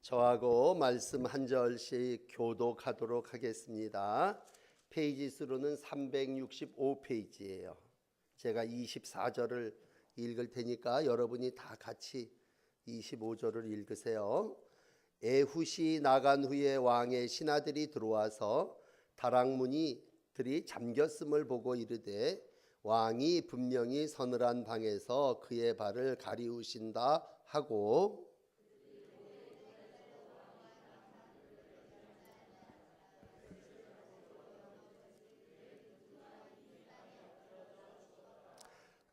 저하고 말씀 한 절씩 교독하도록 하겠습니다. 페이지 수로는 365페이지예요. 제가 24절을 읽을 테니까 여러분이 다 같이 25절을 읽으세요. 에훗이 나간 후에 왕의 신하들이 들어와서 다락문이들이 잠겼음을 보고 이르되 왕이 분명히 서늘한 방에서 그의 발을 가리우신다 하고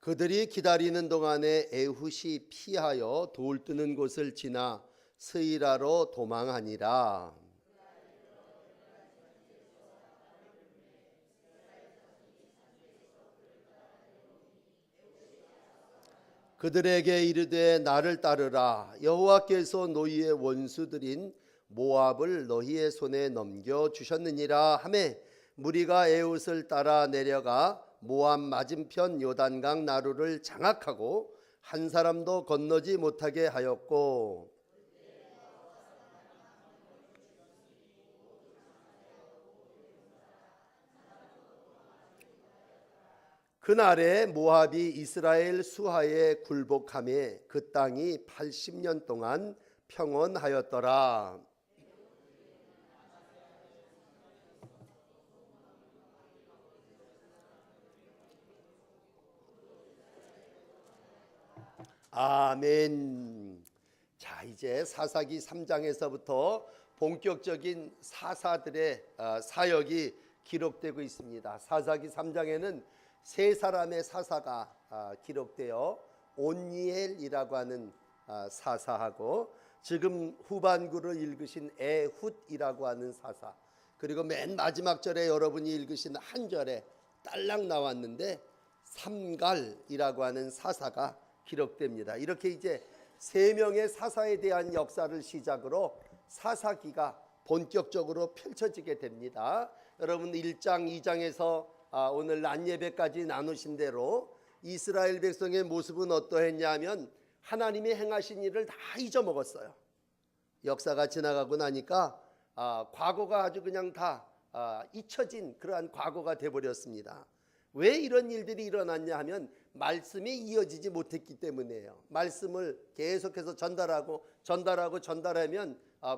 그들이 기다리는 동안에 에훗이 피하여 돌 뜨는 곳을 지나 스이라로 도망하니라. 그들에게 이르되 나를 따르라. 여호와께서 너희의 원수들인 모압을 너희의 손에 넘겨 주셨느니라 하매 무리가 에훗을 따라 내려가 모압 맞은편 요단강 나루를 장악하고 한 사람도 건너지 못하게 하였고 그날에 모압이 이스라엘 수하에 굴복하며 그 땅이 80년 동안 평온하였더라. 아멘. 자, 이제 사사기 3장에서부터 본격적인 사사들의 사역이 기록되고 있습니다. 사사기 3장에는 세 사람의 사사가 기록되어 온니엘이라고 하는 사사하고 지금 후반부를 읽으신 에훗이라고 하는 사사, 그리고 맨 마지막 절에 여러분이 읽으신 한 절에 딸랑 나왔는데 삼갈이라고 하는 사사가 기록됩니다. 이렇게 이제 세 명의 사사에 대한 역사를 시작으로 사사기가 본격적으로 펼쳐지게 됩니다. 여러분 1장 2장에서 오늘 낮 예배까지 나누신 대로 이스라엘 백성의 모습은 어떠했냐면 하나님이 행하신 일을 다 잊어먹었어요. 역사가 지나가고 나니까 과거가 아주 그냥 다 잊혀진 그러한 과거가 되어버렸습니다. 왜 이런 일들이 일어났냐 하면 말씀이 이어지지 못했기 때문이에요. 말씀을 계속해서 전달하면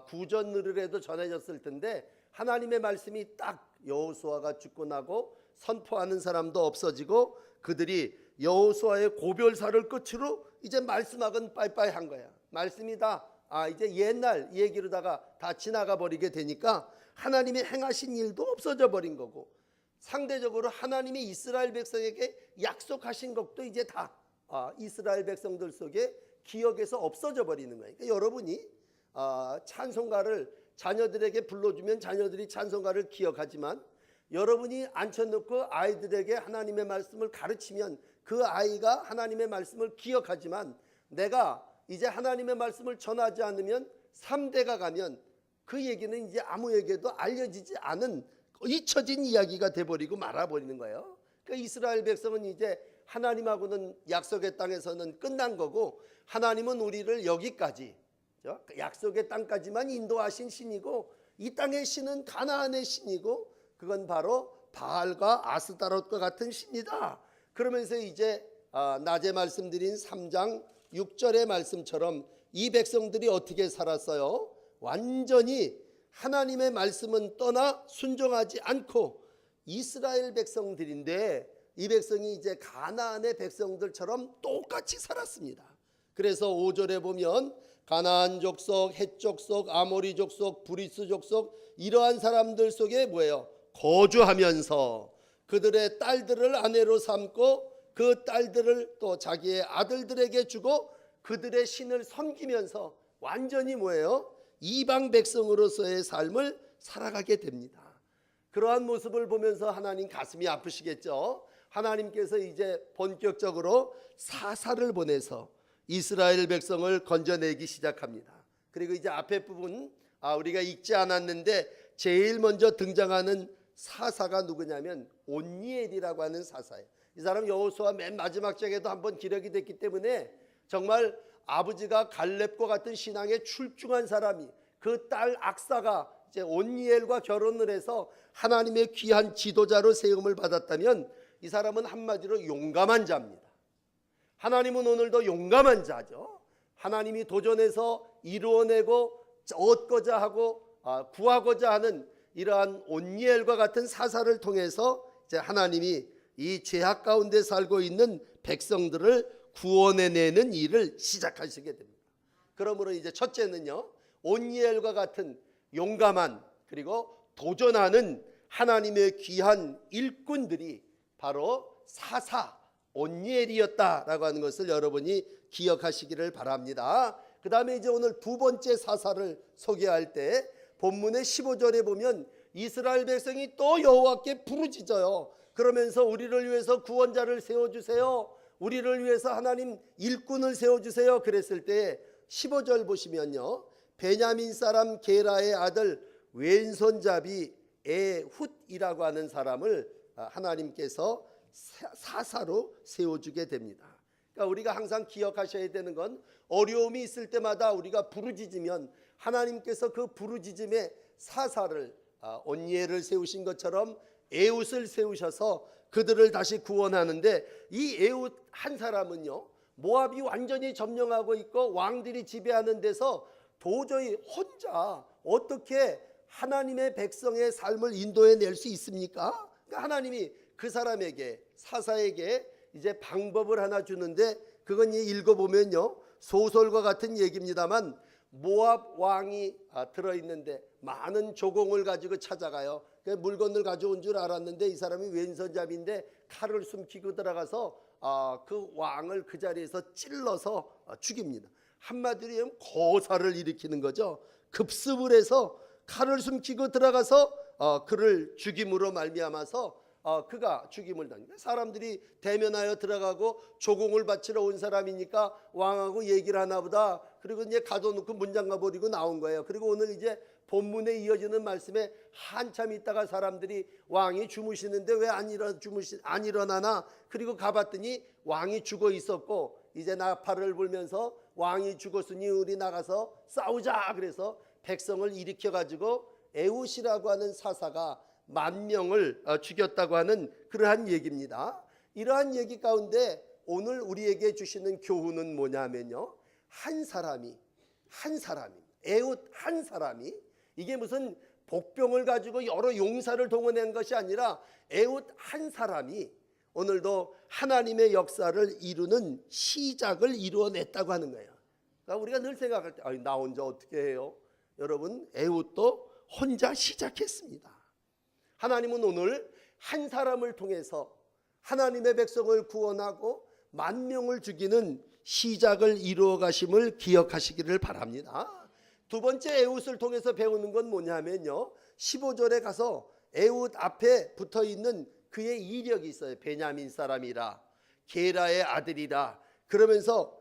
구전으로라도 전해졌을 텐데 하나님의 말씀이 딱 여호수아가 죽고 나고 선포하는 사람도 없어지고 그들이 여호수아의 고별사를 끝으로 이제 말씀하고는 빠이빠이 한 거야. 말씀이 다 이제 옛날 얘기로다가 다 지나가 버리게 되니까 하나님의 행하신 일도 없어져 버린 거고, 상대적으로 하나님이 이스라엘 백성에게 약속하신 것도 이제 다 이스라엘 백성들 속에 기억에서 없어져 버리는 거예요. 그러니까 여러분이 찬송가를 자녀들에게 불러주면 자녀들이 찬송가를 기억하지만 여러분이 앉혀놓고 아이들에게 하나님의 말씀을 가르치면 그 아이가 하나님의 말씀을 기억하지만 내가 이제 하나님의 말씀을 전하지 않으면 3대가 가면 그 얘기는 이제 아무에게도 알려지지 않은 잊혀진 이야기가 돼버리고 말아버리는 거예요. 그러니까 이스라엘 백성은 이제 하나님하고는 약속의 땅에서는 끝난 거고 하나님은 우리를 여기까지 약속의 땅까지만 인도하신 신이고 이 땅의 신은 가나안의 신이고 그건 바로 바알과 아스타롯과 같은 신이다. 그러면서 이제 낮에 말씀드린 3장 6절의 말씀처럼 이 백성들이 어떻게 살았어요? 완전히 하나님의 말씀은 떠나 순종하지 않고 이스라엘 백성들인데 이 백성이 이제 가나안의 백성들처럼 똑같이 살았습니다. 그래서 5절에 보면 가나안 족속, 헷 족속, 아모리 족속, 브리스 족속 이러한 사람들 속에 뭐예요? 거주하면서 그들의 딸들을 아내로 삼고 그 딸들을 또 자기의 아들들에게 주고 그들의 신을 섬기면서 완전히 뭐예요? 이방 백성으로서의 삶을 살아가게 됩니다. 그러한 모습을 보면서 하나님 가슴이 아프시겠죠. 하나님께서 이제 본격적으로 사사를 보내서 이스라엘 백성을 건져내기 시작합니다. 그리고 이제 앞에 부분 우리가 읽지 않았는데 제일 먼저 등장하는 사사가 누구냐면 온니엘이라고 하는 사사예요. 이 사람 여호수아 맨 마지막 장에도 한번 기록이 됐기 때문에 정말 아버지가 갈렙과 같은 신앙에 출중한 사람이 그 딸 악사가 이제 온니엘과 결혼을 해서 하나님의 귀한 지도자로 세움을 받았다면 이 사람은 한마디로 용감한 자입니다. 하나님은 오늘도 용감한 자죠. 하나님이 도전해서 이루어내고 얻고자 하고 구하고자 하는 이러한 온니엘과 같은 사사를 통해서 이제 하나님이 이 죄악 가운데 살고 있는 백성들을 구원해내는 일을 시작하시게 됩니다. 그러므로 이제 첫째는요, 온니엘과 같은 용감한 그리고 도전하는 하나님의 귀한 일꾼들이 바로 사사 온니엘이었다라고 하는 것을 여러분이 기억하시기를 바랍니다. 그 다음에 이제 오늘 두 번째 사사를 소개할 때 본문의 15절에 보면 이스라엘 백성이 또 여호와께 부르짖어요. 그러면서 우리를 위해서 구원자를 세워주세요, 우리를 위해서 하나님 일꾼을 세워주세요 그랬을 때 15절 보시면요, 베냐민 사람 게라의 아들 왼손잡이 에훗이라고 하는 사람을 하나님께서 사사로 세워주게 됩니다. 그러니까 우리가 항상 기억하셔야 되는 건 어려움이 있을 때마다 우리가 부르짖으면 하나님께서 그 부르짖음에 사사를 온니엘을 세우신 것처럼 에훗을 세우셔서 그들을 다시 구원하는데, 이 에훗 한 사람은요, 모압이 완전히 점령하고 있고 왕들이 지배하는 데서 도저히 혼자 어떻게 하나님의 백성의 삶을 인도해낼 수 있습니까? 그러니까 하나님이 그 사람에게, 사사에게 이제 방법을 하나 주는데, 그건 읽어보면요 소설과 같은 얘기입니다만 모압 왕이 들어있는데 많은 조공을 가지고 찾아가요. 물건을 가져온 줄 알았는데 이 사람이 왼손잡이인데 칼을 숨기고 들어가서 그 왕을 그 자리에서 찔러서 죽입니다. 한마디로 거사를 일으키는 거죠. 급습을 해서 칼을 숨기고 들어가서 그를 죽임으로 말미암아서 그가 죽임을 당합니다. 사람들이 대면하여 들어가고 조공을 바치러 온 사람이니까 왕하고 얘기를 하나 보다. 그리고 이제 가둬놓고 문 잠가 버리고 나온 거예요. 그리고 오늘 이제 본문에 이어지는 말씀에 한참 있다가 사람들이 왕이 주무시는데 왜 안 일어나나? 그리고 가봤더니 왕이 죽어 있었고, 이제 나팔을 불면서 왕이 죽었으니 우리 나가서 싸우자. 그래서 백성을 일으켜 가지고 에훗이라고 하는 사사가 10,000명을 죽였다고 하는 그러한 얘기입니다. 이러한 얘기 가운데 오늘 우리에게 주시는 교훈은 뭐냐면요, 한 사람이 에훗 한 사람이, 이게 무슨 복병을 가지고 여러 용사를 동원한 것이 아니라 에훗 한 사람이 오늘도 하나님의 역사를 이루는 시작을 이루어냈다고 하는 거예요. 그러니까 우리가 늘 생각할 때 나 혼자 어떻게 해요? 여러분, 에훗도 혼자 시작했습니다. 하나님은 오늘 한 사람을 통해서 하나님의 백성을 구원하고 10,000명을 죽이는 시작을 이루어 가심을 기억하시기를 바랍니다. 두 번째 에훗을 통해서 배우는 건 뭐냐면요, 15절에 가서 에훗 앞에 붙어있는 그의 이력이 있어요. 베냐민 사람이라, 게라의 아들이라. 그러면서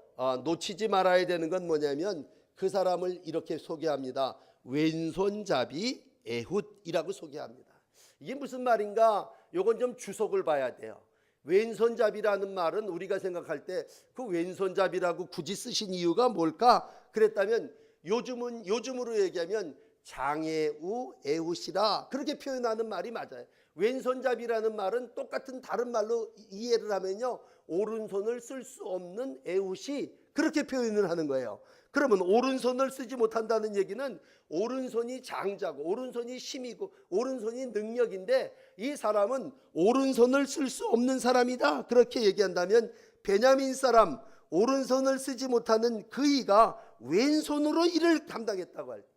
놓치지 말아야 되는 건 뭐냐면 그 사람을 이렇게 소개합니다. 왼손잡이 에훗이라고 소개합니다. 이게 무슨 말인가? 요건 좀 주석을 봐야 돼요. 왼손잡이라는 말은 우리가 생각할 때 그 왼손잡이라고 굳이 쓰신 이유가 뭘까? 그랬다면 요즘으로 얘기하면 장애우 에훗이라 그렇게 표현하는 말이 맞아요. 왼손잡이라는 말은 똑같은 다른 말로 이해를 하면요, 오른손을 쓸 수 없는 에훗이 그렇게 표현을 하는 거예요. 그러면 오른손을 쓰지 못한다는 얘기는 오른손이 장자고 오른손이 힘이고 오른손이 능력인데 이 사람은 오른손을 쓸 수 없는 사람이다. 그렇게 얘기한다면 베냐민 사람, 오른손을 쓰지 못하는 그이가 왼손으로 일을 감당했다고 할 때,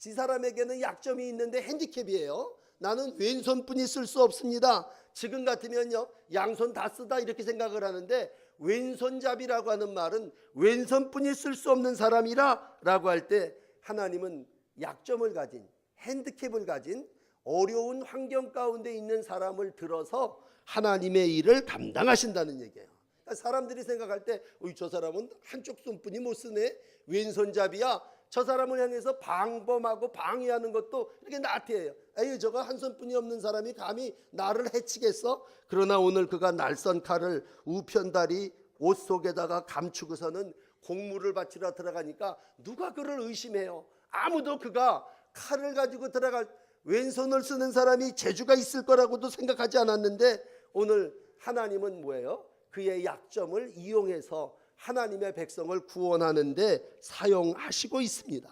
이 사람에게는 약점이 있는데 핸디캡이에요. 나는 왼손뿐이 쓸 수 없습니다. 지금 같으면요 양손 다 쓰다 이렇게 생각을 하는데, 왼손잡이라고 하는 말은 왼손뿐이 쓸 수 없는 사람이라 라고 할 때 하나님은 약점을 가진, 핸디캡을 가진 어려운 환경 가운데 있는 사람을 들어서 하나님의 일을 감당하신다는 얘기예요. 그러니까 사람들이 생각할 때 저 사람은 한쪽 손뿐이 못 쓰네, 왼손잡이야. 저 사람을 향해서 방범하고 방해하는 것도 이렇게 나태해요. 에이, 저거 한 손뿐이 없는 사람이 감히 나를 해치겠어? 그러나 오늘 그가 날선 칼을 우편다리 옷 속에다가 감추고서는 공물을 바치러 들어가니까 누가 그를 의심해요? 아무도 그가 칼을 가지고 들어갈 왼손을 쓰는 사람이 재주가 있을 거라고도 생각하지 않았는데 오늘 하나님은 뭐예요? 그의 약점을 이용해서 하나님의 백성을 구원하는데 사용하시고 있습니다.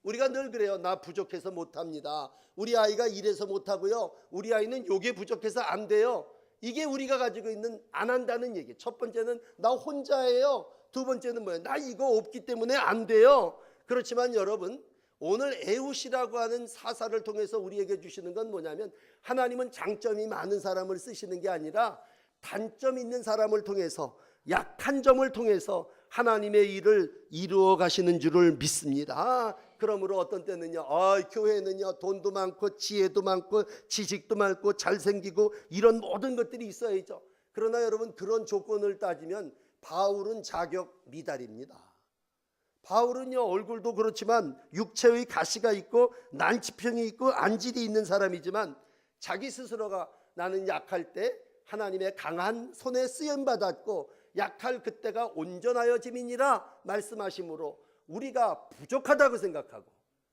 우리가 늘 그래요. 나 부족해서 못합니다. 우리 아이가 이래서 못하고요. 우리 아이는 요게 부족해서 안 돼요. 이게 우리가 가지고 있는 안 한다는 얘기. 첫 번째는 나 혼자예요. 두 번째는 뭐예요? 나 이거 없기 때문에 안 돼요. 그렇지만 여러분, 오늘 에훗이라고 하는 사사를 통해서 우리에게 주시는 건 뭐냐면 하나님은 장점이 많은 사람을 쓰시는 게 아니라 단점 있는 사람을 통해서, 약한 점을 통해서 하나님의 일을 이루어 가시는 줄을 믿습니다. 그러므로 어떤 때는요, 교회는요 돈도 많고 지혜도 많고 지식도 많고 잘생기고 이런 모든 것들이 있어야죠. 그러나 여러분, 그런 조건을 따지면 바울은 자격 미달입니다. 바울은요 얼굴도 그렇지만 육체의 가시가 있고 난치병이 있고 안질이 있는 사람이지만 자기 스스로가 나는 약할 때 하나님의 강한 손에 쓰임 받았고 약할 그때가 온전하여짐이니라 말씀하심으로 우리가 부족하다고 생각하고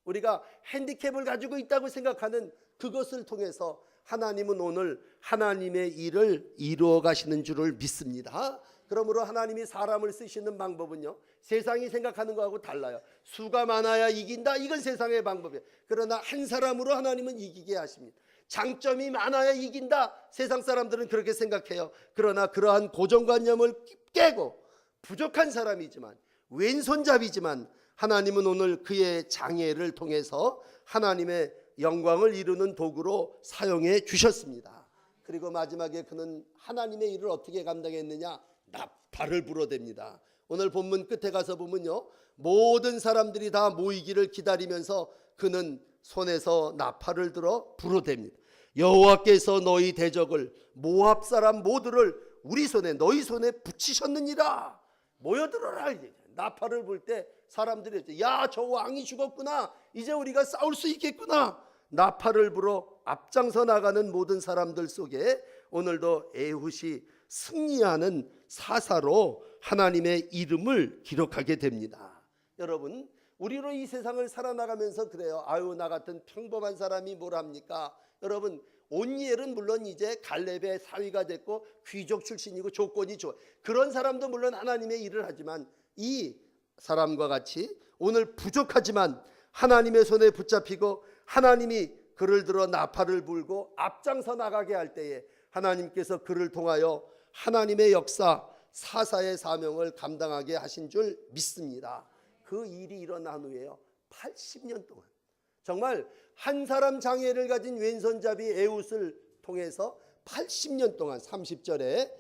우리가 핸디캡을 가지고 있다고 생각하는 그것을 통해서 하나님은 오늘 하나님의 일을 이루어 가시는 줄을 믿습니다. 그러므로 하나님이 사람을 쓰시는 방법은요 세상이 생각하는 거하고 달라요. 수가 많아야 이긴다, 이건 세상의 방법이에요. 그러나 한 사람으로 하나님은 이기게 하십니다. 장점이 많아야 이긴다, 세상 사람들은 그렇게 생각해요. 그러나 그러한 고정관념을 깨고 부족한 사람이지만 왼손잡이지만 하나님은 오늘 그의 장애를 통해서 하나님의 영광을 이루는 도구로 사용해 주셨습니다. 그리고 마지막에 그는 하나님의 일을 어떻게 감당했느냐? 나팔을 불어댑니다. 오늘 본문 끝에 가서 보면요 모든 사람들이 다 모이기를 기다리면서 그는 손에서 나팔을 들어 불어댑니다. 여호와께서 너희 대적을 모압 사람 모두를 우리 손에 너희 손에 붙이셨느니라. 모여들어라. 나팔을 불 때 사람들이 야, 저 왕이 죽었구나, 이제 우리가 싸울 수 있겠구나. 나팔을 불어 앞장서 나가는 모든 사람들 속에 오늘도 에훗이 승리하는 사사로 하나님의 이름을 기록하게 됩니다. 여러분, 우리로 이 세상을 살아나가면서 그래요. 아유, 나 같은 평범한 사람이 뭘 합니까? 여러분, 온니엘은 물론 이제 갈렙의 사위가 됐고 귀족 출신이고 조건이 좋아. 그런 사람도 물론 하나님의 일을 하지만 이 사람과 같이 오늘 부족하지만 하나님의 손에 붙잡히고 하나님이 그를 들어 나팔을 불고 앞장서 나가게 할 때에 하나님께서 그를 통하여 하나님의 역사, 사사의 사명을 감당하게 하신 줄 믿습니다. 그 일이 일어난 후에요 80년 동안 정말 한 사람 장애를 가진 왼손잡이 에훗을 통해서 80년 동안 30절에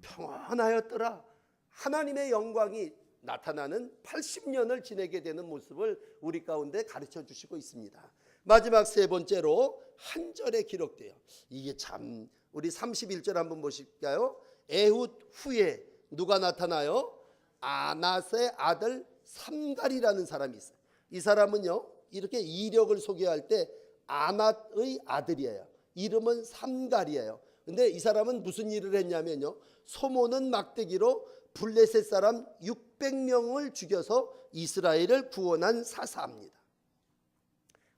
평안하였더라. 하나님의 영광이 나타나는 80년을 지내게 되는 모습을 우리 가운데 가르쳐 주시고 있습니다. 마지막 세 번째로 한 절에 기록돼요. 이게 참, 우리 31절 한번 보실까요? 에훗 후에 누가 나타나요? 아낫의 아들 삼갈이라는 사람이 있어요. 이 사람은요 이렇게 이력을 소개할 때 아낫의 아들이에요. 이름은 삼갈이에요. 근데 이 사람은 무슨 일을 했냐면요 소모는 막대기로 블레셋 사람 600명을 죽여서 이스라엘을 구원한 사사입니다.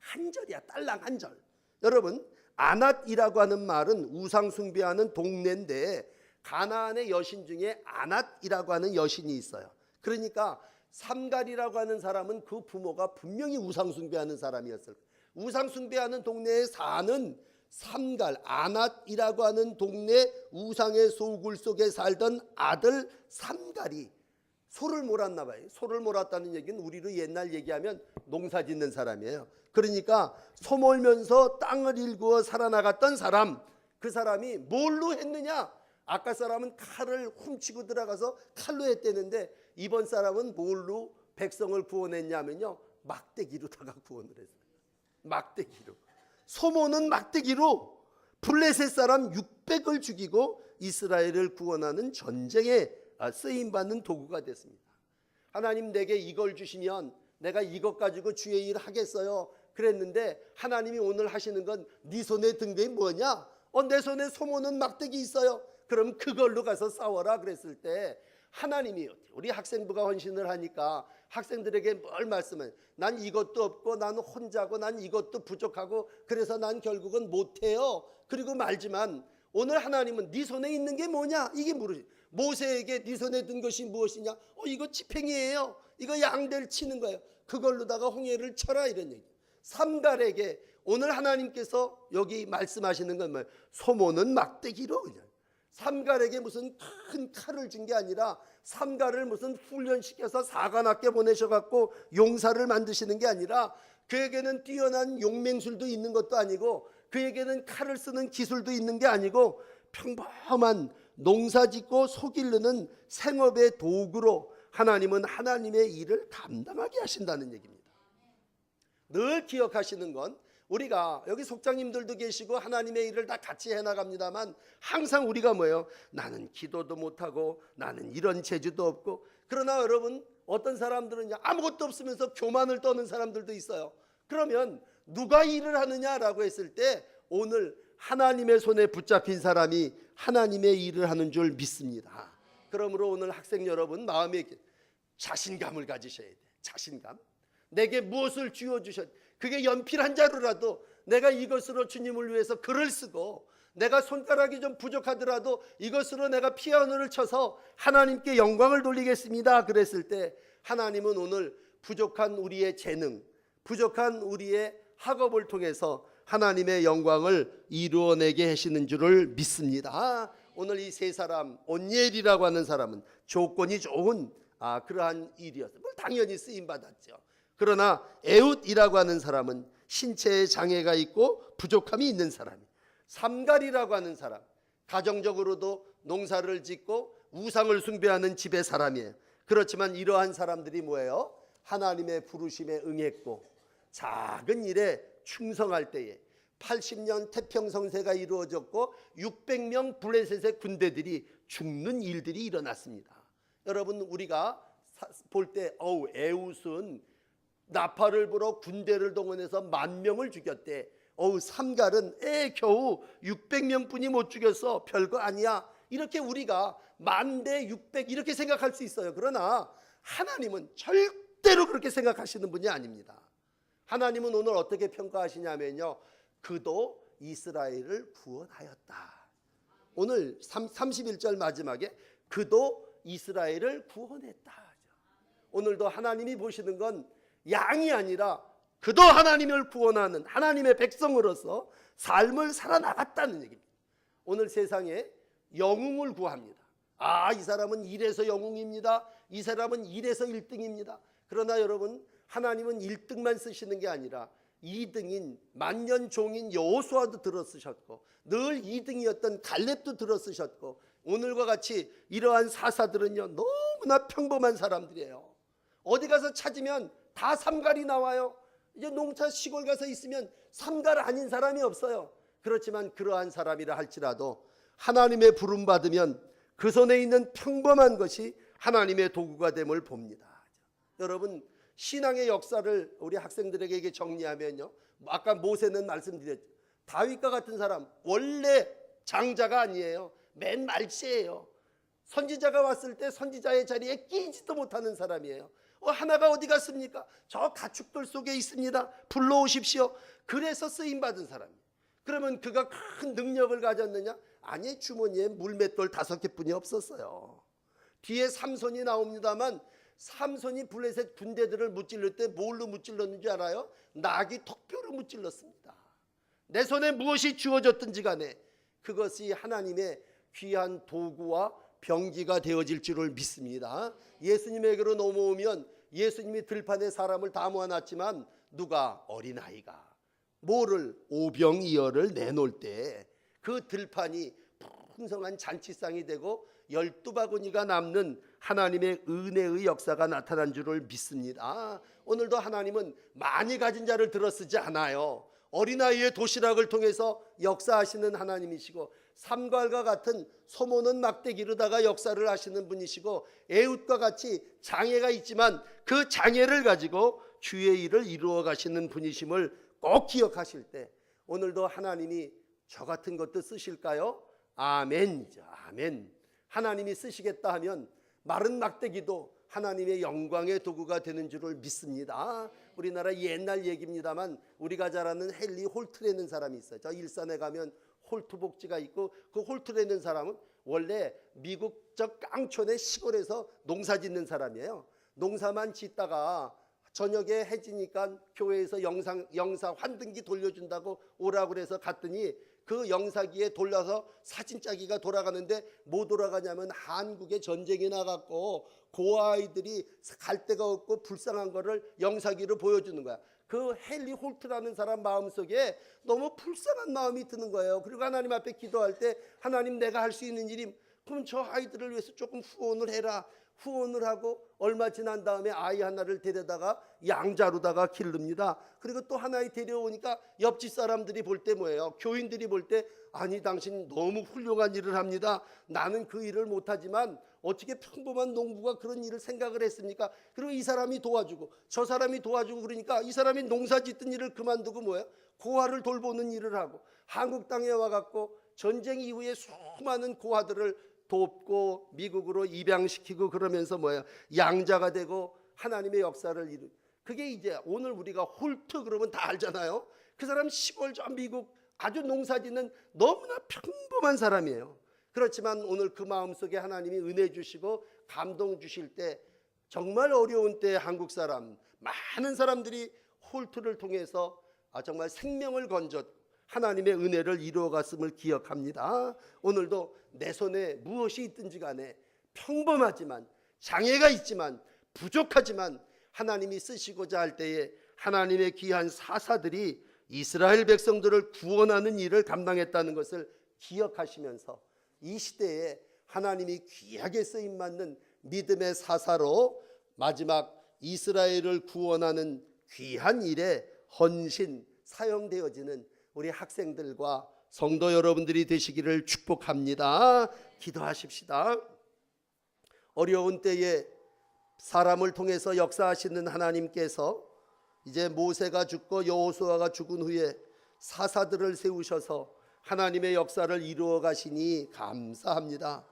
한 절이야, 딸랑 한 절. 여러분, 아낫이라고 하는 말은 우상 숭배하는 동네인데 가나안의 여신 중에 아낫이라고 하는 여신이 있어요. 그러니까 삼갈이라고 하는 사람은 그 부모가 분명히 우상 숭배하는 사람이었을 거예요. 우상 숭배하는 동네에 사는 삼갈, 아낫이라고 하는 동네 우상의 소굴 속에 살던 아들 삼갈이 소를 몰았나 봐요. 소를 몰았다는 얘기는 우리로 옛날 얘기하면 농사 짓는 사람이에요. 그러니까 소 몰면서 땅을 일구어 살아나갔던 사람, 그 사람이 뭘로 했느냐? 아까 사람은 칼을 훔치고 들어가서 칼로 했대는데 이번 사람은 뭘로 백성을 구원했냐면요 막대기로다가 구원을 했어요. 막대기로. 소모는 막대기로 블레셋 사람 600을 죽이고 이스라엘을 구원하는 전쟁에 쓰임받는 도구가 됐습니다. 하나님 내게 이걸 주시면 내가 이것 가지고 주의 일 하겠어요 그랬는데 하나님이 오늘 하시는 건 네 손에 든 게 뭐냐? 내 손에 소모는 막대기 있어요. 그럼 그걸로 가서 싸워라 그랬을 때 하나님이 우리 학생부가 헌신을 하니까 학생들에게 뭘 말씀해? 난 이것도 없고 난 혼자고 난 이것도 부족하고 그래서 난 결국은 못해요. 그리고 말지만 오늘 하나님은 네 손에 있는 게 뭐냐? 이게 물으시. 모세에게 네 손에 든 것이 무엇이냐? 이거 지팽이에요. 이거 양대를 치는 거예요. 그걸로다가 홍해를 쳐라 이런 얘기. 삼갈에게 오늘 하나님께서 여기 말씀하시는 건 뭐예요? 소모는 막대기로 그냥. 삼갈에게 무슨 큰 칼을 준 게 아니라 삼갈을 무슨 훈련시켜서 사관학교 보내셔갖고 용사를 만드시는 게 아니라 그에게는 뛰어난 용맹술도 있는 것도 아니고 그에게는 칼을 쓰는 기술도 있는 게 아니고 평범한 농사짓고 소 기르는 생업의 도구로 하나님은 하나님의 일을 감당하게 하신다는 얘기입니다. 늘 기억하시는 건 우리가 여기 속장님들도 계시고 하나님의 일을 다 같이 해나갑니다만 항상 우리가 뭐예요? 나는 기도도 못하고 나는 이런 재주도 없고. 그러나 여러분 어떤 사람들은 아무것도 없으면서 교만을 떠는 사람들도 있어요. 그러면 누가 일을 하느냐라고 했을 때 오늘 하나님의 손에 붙잡힌 사람이 하나님의 일을 하는 줄 믿습니다. 그러므로 오늘 학생 여러분 마음에 자신감을 가지셔야 돼. 자신감. 내게 무엇을 쥐어주셨. 그게 연필 한 자루라도 내가 이것으로 주님을 위해서 글을 쓰고 내가 손가락이 좀 부족하더라도 이것으로 내가 피아노를 쳐서 하나님께 영광을 돌리겠습니다. 그랬을 때 하나님은 오늘 부족한 우리의 재능, 부족한 우리의 학업을 통해서 하나님의 영광을 이루어내게 하시는 줄을 믿습니다. 오늘 이 세 사람, 온니엘이라고 하는 사람은 조건이 좋은 그러한 일이었어요. 당연히 쓰임받았죠. 그러나 에웃이라고 하는 사람은 신체에 장애가 있고 부족함이 있는 사람이에요. 삼갈이라고 하는 사람, 가정적으로도 농사를 짓고 우상을 숭배하는 집의 사람이에요. 그렇지만 이러한 사람들이 뭐예요? 하나님의 부르심에 응했고 작은 일에 충성할 때에 80년 태평성세가 이루어졌고 600명 블레셋의 군대들이 죽는 일들이 일어났습니다. 여러분 우리가 볼 때 에웃은 나팔을 불어 군대를 동원해서 10,000명을 죽였대. 삼갈은 겨우 600명뿐이 못 죽였어. 별거 아니야. 이렇게 우리가 10,000대 600 이렇게 생각할 수 있어요. 그러나 하나님은 절대로 그렇게 생각하시는 분이 아닙니다. 하나님은 오늘 어떻게 평가하시냐면요, 그도 이스라엘을 구원하였다. 오늘 31절 마지막에 그도 이스라엘을 구원했다. 오늘도 하나님이 보시는 건 양이 아니라 그도 하나님을 구원하는 하나님의 백성으로서 삶을 살아나갔다는 얘기입니다. 오늘 세상에 영웅을 구합니다. 이 사람은 이래서 영웅입니다. 이 사람은 이래서 1등입니다. 그러나 여러분 하나님은 1등만 쓰시는 게 아니라 2등인 만년종인 여호수아도 들어쓰셨고 늘 2등이었던 갈렙도 들어쓰셨고 오늘과 같이 이러한 사사들은요 너무나 평범한 사람들이에요. 어디 가서 찾으면 다 삼갈이 나와요. 이제 농사 시골 가서 있으면 삼갈 아닌 사람이 없어요. 그렇지만 그러한 사람이라 할지라도 하나님의 부름 받으면 그 손에 있는 평범한 것이 하나님의 도구가 됨을 봅니다. 여러분 신앙의 역사를 우리 학생들에게 정리하면요, 아까 모세는 말씀드렸죠. 다윗과 같은 사람 원래 장자가 아니에요. 맨 말씨예요. 선지자가 왔을 때 선지자의 자리에 끼지도 못하는 사람이에요. 하나가 어디 갔습니까? 저 가축들 속에 있습니다. 불러오십시오. 그래서 쓰임받은 사람이에요. 그러면 그가 큰 능력을 가졌느냐? 아니, 주머니에 물맷돌 5개뿐이 없었어요. 뒤에 삼손이 나옵니다만 삼손이 블레셋 군대들을 무찔릴 때 뭘로 무찔렀는지 알아요? 나귀 턱뼈로 무찔렀습니다. 내 손에 무엇이 주어졌든지 간에 그것이 하나님의 귀한 도구와 병기가 되어질 줄을 믿습니다. 예수님에게로 넘어오면 예수님이 들판에 사람을 다 모아놨지만 누가 어린아이가 뭐를 오병이어를 내놓을 때 그 들판이 풍성한 잔치상이 되고 12바구니가 남는 하나님의 은혜의 역사가 나타난 줄을 믿습니다. 오늘도 하나님은 많이 가진 자를 들어쓰지 않아요. 어린아이의 도시락을 통해서 역사하시는 하나님이시고 삼갈과 같은 소모는 막대기로다가 역사를 하시는 분이시고 에웃과 같이 장애가 있지만 그 장애를 가지고 주의 일을 이루어 가시는 분이심을 꼭 기억하실 때 오늘도 하나님이 저 같은 것도 쓰실까요? 아멘이죠. 아멘. 하나님이 쓰시겠다 하면 마른 막대기도 하나님의 영광의 도구가 되는 줄을 믿습니다. 우리나라 옛날 얘기입니다만 우리가 잘 아는 헨리 홀트라는 사람이 있어요. 저 일산에 가면 홀트 복지가 있고 그 홀트라는 사람은 원래 미국 저 깡촌의 시골에서 농사 짓는 사람이에요. 농사만 짓다가 저녁에 해지니까 교회에서 영사 환등기 돌려준다고 오라고 그래서 갔더니 그 영사기에 돌려서 사진짜기가 돌아가는데 뭐 돌아가냐면 한국에 전쟁이 나갔고 고아이들이 갈 데가 없고 불쌍한 거를 영사기로 보여주는 거야. 그 헨리 홀트라는 사람 마음속에 너무 불쌍한 마음이 드는 거예요. 그리고 하나님 앞에 기도할 때 하나님 내가 할 수 있는 일이 그럼 저 아이들을 위해서 조금 후원을 해라. 후원을 하고 얼마 지난 다음에 아이 하나를 데려다가 양자로다가 기릅니다. 그리고 또 하나에 데려오니까 옆집 사람들이 볼 때 뭐예요? 교인들이 볼 때 아니 당신 너무 훌륭한 일을 합니다. 나는 그 일을 못하지만 어떻게 평범한 농부가 그런 일을 생각을 했습니까? 그리고 이 사람이 도와주고 저 사람이 도와주고 그러니까 이 사람이 농사 짓던 일을 그만두고 뭐예요? 고아를 돌보는 일을 하고 한국 땅에 와갖고 전쟁 이후에 수많은 고아들을 돕고 미국으로 입양시키고 그러면서 뭐예요? 양자가 되고 하나님의 역사를 이루. 그게 이제 오늘 우리가 홀트 그러면 다 알잖아요. 그 사람 시골 저 미국 아주 농사짓는 너무나 평범한 사람이에요. 그렇지만 오늘 그 마음속에 하나님이 은혜 주시고 감동 주실 때 정말 어려운 때 한국 사람 많은 사람들이 홀트를 통해서 정말 생명을 건져 하나님의 은혜를 이루어갔음을 기억합니다. 오늘도 내 손에 무엇이 있든지 간에 평범하지만 장애가 있지만 부족하지만 하나님이 쓰시고자 할 때에 하나님의 귀한 사사들이 이스라엘 백성들을 구원하는 일을 감당했다는 것을 기억하시면서 이 시대에 하나님이 귀하게 쓰임받는 믿음의 사사로 마지막 이스라엘을 구원하는 귀한 일에 헌신 사용되어지는 우리 학생들과 성도 여러분들이 되시기를 축복합니다. 기도하십시다. 어려운 때에 사람을 통해서 역사하시는 하나님께서 이제 모세가 죽고 여호수아가 죽은 후에 사사들을 세우셔서 하나님의 역사를 이루어 가시니 감사합니다.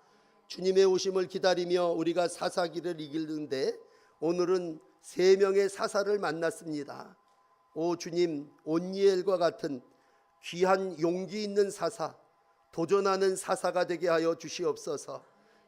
주님의 오심을 기다리며 우리가 사사기를 읽는데 오늘은 3명의 사사를 만났습니다. 오 주님, 온니엘과 같은 귀한 용기 있는 사사, 도전하는 사사가 되게 하여 주시옵소서.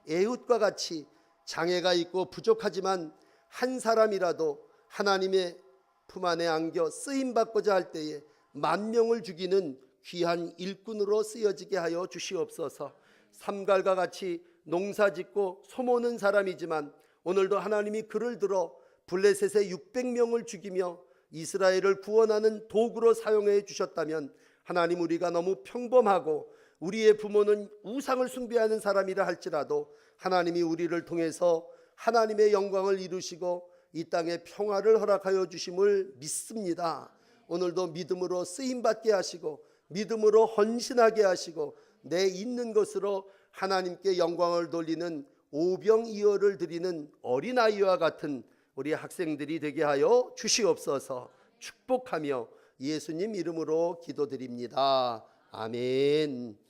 에훗과 같이 장애가 있고 부족하지만 한 사람이라도 하나님의 품 안에 안겨 쓰임받고자 할 때에 10,000명을 죽이는 귀한 일꾼으로 쓰여지게 하여 주시옵소서. 삼갈과 같이 농사짓고 소모는 사람이지만 오늘도 하나님이 그를 들어 블레셋의 600명을 죽이며 이스라엘을 구원하는 도구로 사용해 주셨다면 하나님 우리가 너무 평범하고 우리의 부모는 우상을 숭배하는 사람이라 할지라도 하나님이 우리를 통해서 하나님의 영광을 이루시고 이 땅에 평화를 허락하여 주심을 믿습니다. 오늘도 믿음으로 쓰임받게 하시고 믿음으로 헌신하게 하시고 내 있는 것으로 하나님께 영광을 돌리는 오병이어를 드리는 어린아이와 같은 우리 학생들이 되게 하여 주시옵소서. 축복하며 예수님 이름으로 기도드립니다. 아멘.